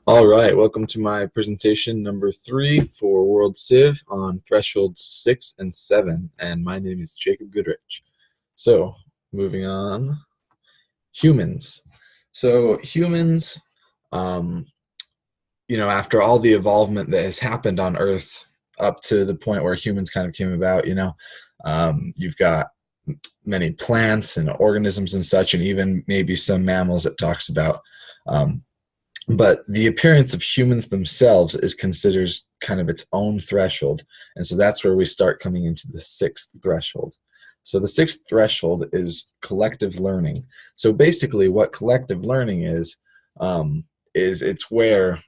All right, welcome to my presentation number 3 for World Civ on thresholds 6 and 7, and my name is Jacob Goodrich. So, moving on, humans. So, humans, um, after all the evolvement that has happened on Earth up to the point where humans kind of came about, you've got many plants and organisms and such, and even maybe some mammals it talks about. Um, but the appearance of humans themselves is considered kind of its own threshold, and so that's where we start coming into the sixth threshold. So the sixth threshold is collective learning. So basically what collective learning is it's where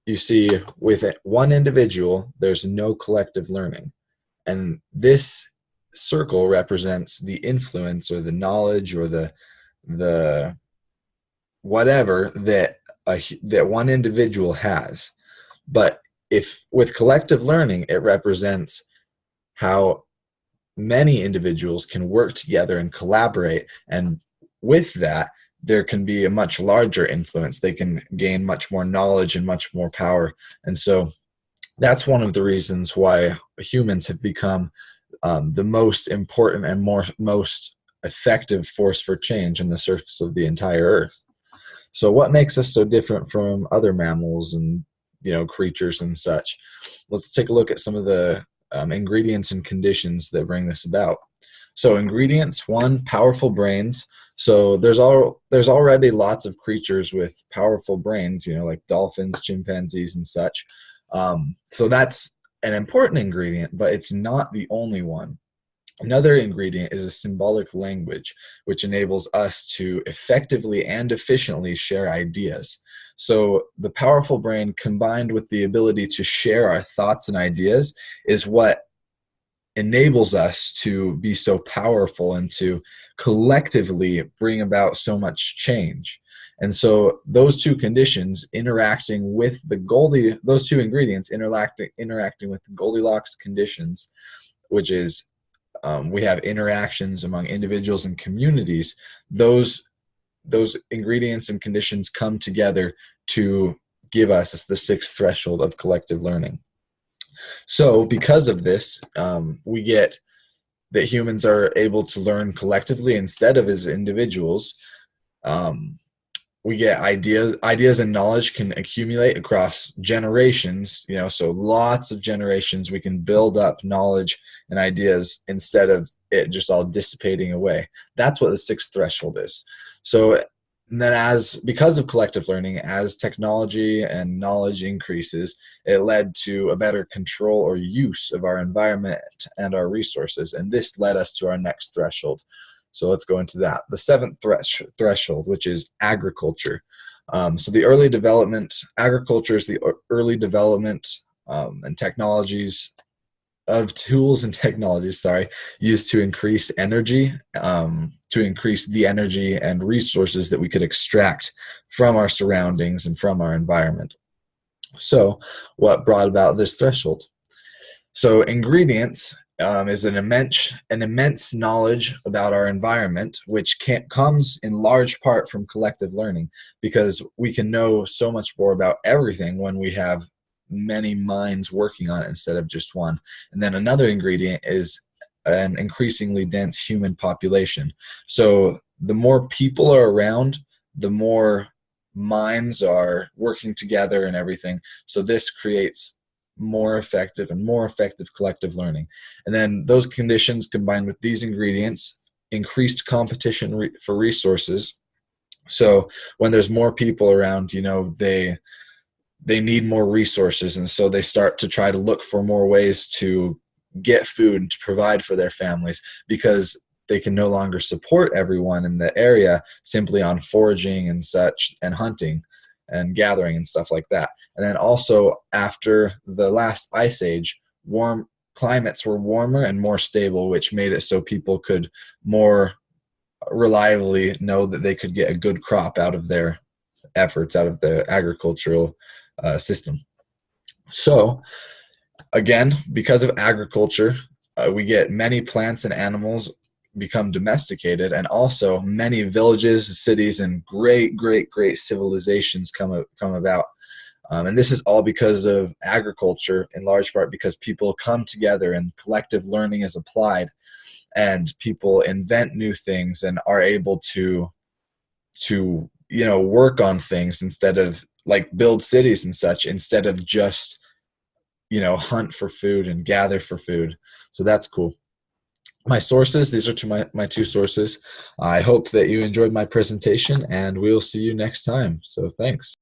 you see with one individual there's no collective learning, and this circle represents the influence or the knowledge or the whatever that one individual has. But if with collective learning, it represents how many individuals can work together and collaborate, and with that, there can be a much larger influence. They can gain much more knowledge and much more power, and so that's one of the reasons why humans have become the most important and most effective force for change on the surface of the entire Earth. So what makes us so different from other mammals and creatures and such? Let's take a look at some of the ingredients and conditions that bring this about. So ingredients: one, powerful brains. So there's already lots of creatures with powerful brains, like dolphins, chimpanzees, and such. So that's an important ingredient, but it's not the only one. Another ingredient is a symbolic language, which enables us to effectively and efficiently share ideas. So the powerful brain combined with the ability to share our thoughts and ideas is what enables us to be so powerful and to collectively bring about so much change. And so those two conditions interacting with those two ingredients interacting with the Goldilocks conditions, which is we have interactions among individuals and communities. Those ingredients and conditions come together to give us the sixth threshold of collective learning. So because of this, we get that humans are able to learn collectively instead of as individuals. We get ideas and knowledge can accumulate across generations, so lots of generations we can build up knowledge and ideas instead of it just all dissipating away. That's what the sixth threshold is. So then because of collective learning, as technology and knowledge increases, it led to a better control or use of our environment and our resources, and this led us to our next threshold. So let's go into that. The seventh threshold, which is agriculture. So agriculture is the early development and technologies of tools and technologies, used to increase energy, to increase the energy and resources that we could extract from our surroundings and from our environment. So what brought about this threshold? So ingredients is an immense knowledge about our environment, which comes in large part from collective learning, because we can know so much more about everything when we have many minds working on it instead of just one. And then another ingredient is an increasingly dense human population. So the more people are around, the more minds are working together and everything. So this creates more effective collective learning. And then those conditions combined with these ingredients, increased competition for resources. So when there's more people around, they need more resources, and so they start to try to look for more ways to get food and to provide for their families, because they can no longer support everyone in the area simply on foraging and such, and hunting and gathering and stuff like that. And then also after the last ice age, warm climates were warmer and more stable, which made it so people could more reliably know that they could get a good crop out of their efforts, out of the agricultural system. So again, because of agriculture, we get many plants and animals become domesticated, and also many villages, cities, and great civilizations come about. And this is all because of agriculture, in large part because people come together and collective learning is applied, and people invent new things and are able to work on things instead of like build cities and such, instead of just hunt for food and gather for food. So that's cool. My sources, these are my two sources. I hope that you enjoyed my presentation, and we'll see you next time. So thanks.